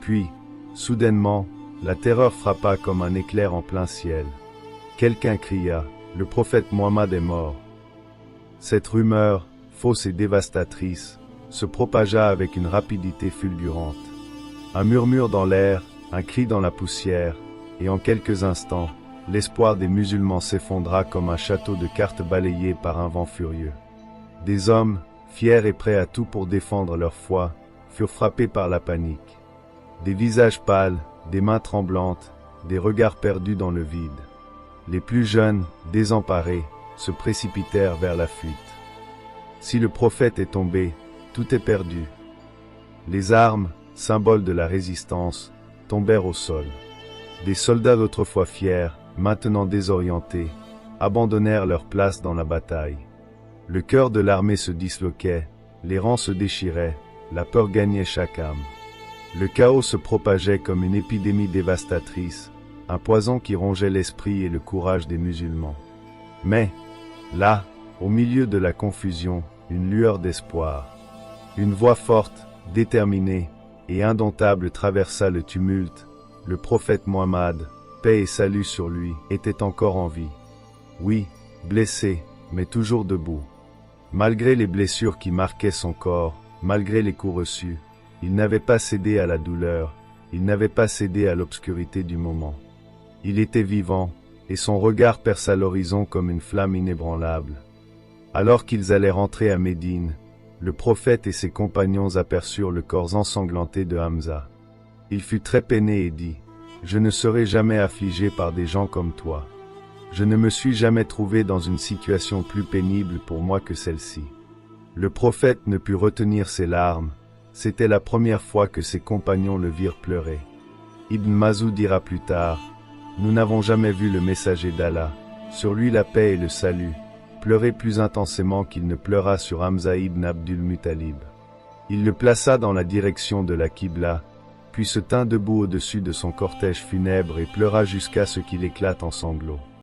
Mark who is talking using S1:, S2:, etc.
S1: Puis, soudainement, la terreur frappa comme un éclair en plein ciel. Quelqu'un cria, « Le prophète Mohammed est mort ». Cette rumeur, fausse et dévastatrice, se propagea avec une rapidité fulgurante. Un murmure dans l'air, un cri dans la poussière, et en quelques instants, l'espoir des musulmans s'effondra comme un château de cartes balayé par un vent furieux. Des hommes, fiers et prêts à tout pour défendre leur foi, furent frappés par la panique. Des visages pâles, des mains tremblantes, des regards perdus dans le vide. Les plus jeunes, désemparés, se précipitèrent vers la fuite. Si le prophète est tombé, tout est perdu. Les armes, symboles de la résistance, tombèrent au sol. Des soldats d'autrefois fiers, maintenant désorientés, abandonnèrent leur place dans la bataille. Le cœur de l'armée se disloquait, les rangs se déchiraient, la peur gagnait chaque âme. Le chaos se propageait comme une épidémie dévastatrice, un poison qui rongeait l'esprit et le courage des musulmans. Mais, là, au milieu de la confusion, une lueur d'espoir. Une voix forte, déterminée et indomptable traversa le tumulte. Le prophète Mohammed, paix et salut sur lui, était encore en vie. Oui, blessé, mais toujours debout. Malgré les blessures qui marquaient son corps, malgré les coups reçus, il n'avait pas cédé à la douleur, il n'avait pas cédé à l'obscurité du moment. Il était vivant, et son regard perça l'horizon comme une flamme inébranlable. Alors qu'ils allaient rentrer à Médine, le prophète et ses compagnons aperçurent le corps ensanglanté de Hamza. Il fut très peiné et dit, « Je ne serai jamais affligé par des gens comme toi. Je ne me suis jamais trouvé dans une situation plus pénible pour moi que celle-ci. » Le prophète ne put retenir ses larmes, c'était la première fois que ses compagnons le virent pleurer. Ibn Mas'ud dira plus tard, « Nous n'avons jamais vu le messager d'Allah, sur lui la paix et le salut, pleurer plus intensément qu'il ne pleura sur Hamza ibn Abdul Muttalib. » Il le plaça dans la direction de la Qibla, puis se tint debout au-dessus de son cortège funèbre et pleura jusqu'à ce qu'il éclate en sanglots.